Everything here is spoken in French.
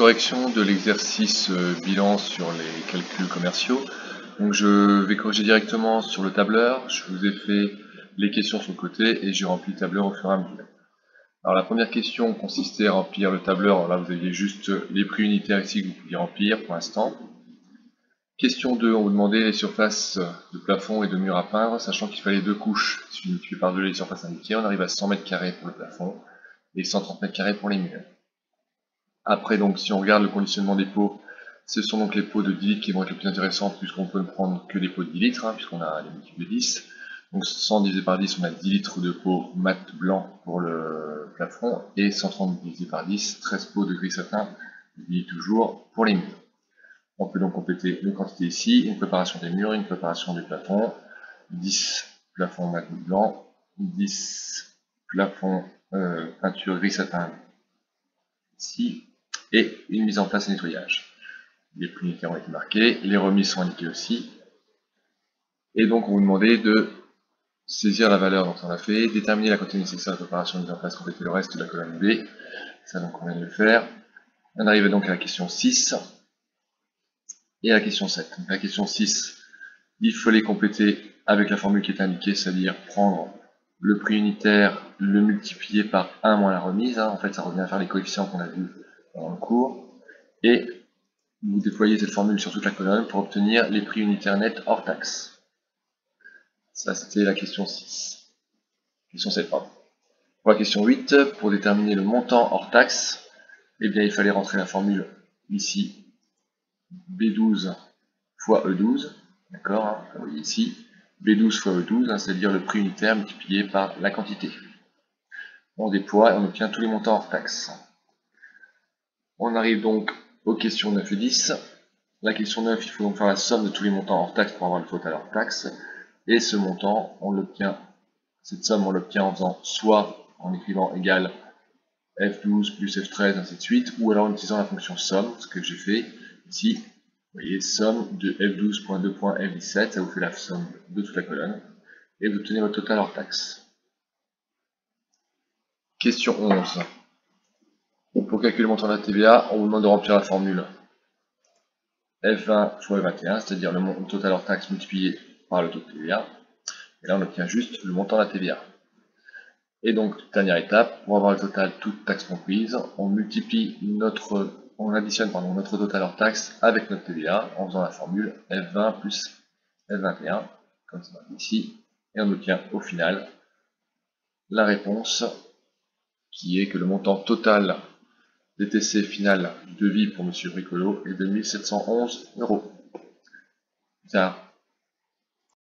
correction de l'exercice bilan sur les calculs commerciaux. Donc je vais corriger directement sur le tableur. Je vous ai fait les questions sur le côté et j'ai rempli le tableur au fur et à mesure. Alors la première question consistait à remplir le tableur. Alors là vous aviez juste les prix unitaires ici que vous pouviez remplir pour l'instant. Question 2, on vous demandait les surfaces de plafond et de mur à peindre, sachant qu'il fallait deux couches. Si on multiplie par deux les surfaces indiquées, on arrive à 100 m² pour le plafond et 130 m² pour les murs. Après, donc, si on regarde le conditionnement des pots, ce sont donc les pots de 10 litres qui vont être les plus intéressants, puisqu'on peut ne prendre que des pots de 10 litres, puisqu'on a les multiples de 10. Donc 100 divisé par 10, on a 10 litres de pots mat blanc pour le plafond, et 130 divisé par 10, 13 pots de gris satin, 10 litres toujours, pour les murs. On peut donc compléter nos quantités ici, une préparation des murs, une préparation du plafond, 10 plafonds mat blanc, 10 plafonds peinture gris satin ici, et une mise en place et nettoyage. Les prix unitaires ont été marqués, les remises sont indiquées aussi. Et donc on vous demandait de saisir la valeur dont on a fait, déterminer la quantité nécessaire de préparation de mise en place, compléter le reste de la colonne B. Ça donc on vient de le faire. On arrive donc à la question 6 et à la question 7. Donc la question 6, il fallait compléter avec la formule qui est indiquée, c'est-à-dire prendre le prix unitaire, le multiplier par 1 moins la remise. En fait ça revient à faire les coefficients qu'on a vus dans le cours. Et vous déployez cette formule sur toute la colonne pour obtenir les prix unitaires nets hors taxe. Ça, c'était la question 6. Question 7, pardon. Pour la question 8, pour déterminer le montant hors taxe, eh bien, il fallait rentrer la formule ici, B12 fois E12, d'accord, vous voyez ici, B12 fois E12, c'est-à-dire le prix unitaire multiplié par la quantité. On déploie et on obtient tous les montants hors taxe. On arrive donc aux questions 9 et 10. La question 9, il faut donc faire la somme de tous les montants hors taxe pour avoir le total hors taxe. Et ce montant, on l'obtient, cette somme, on l'obtient en faisant soit en écrivant égal F12 plus F13, ainsi de suite, ou alors en utilisant la fonction somme, ce que j'ai fait ici. Vous voyez, somme de F12.2.F17, ça vous fait la somme de toute la colonne. Et vous obtenez votre total hors taxe. Question 11. Pour calculer le montant de la TVA, on vous demande de remplir la formule F20 fois F21, c'est-à-dire le total hors taxe multiplié par le taux de TVA. Et là, on obtient juste le montant de la TVA. Et donc, dernière étape, pour avoir le total toutes taxes comprises, on additionne notre total hors taxe avec notre TVA en faisant la formule F20 plus F21, comme c'est marqué ici, et on obtient au final la réponse qui est que le montant total DTC final du devis pour M. Bricolo est de 1711 €. Bien.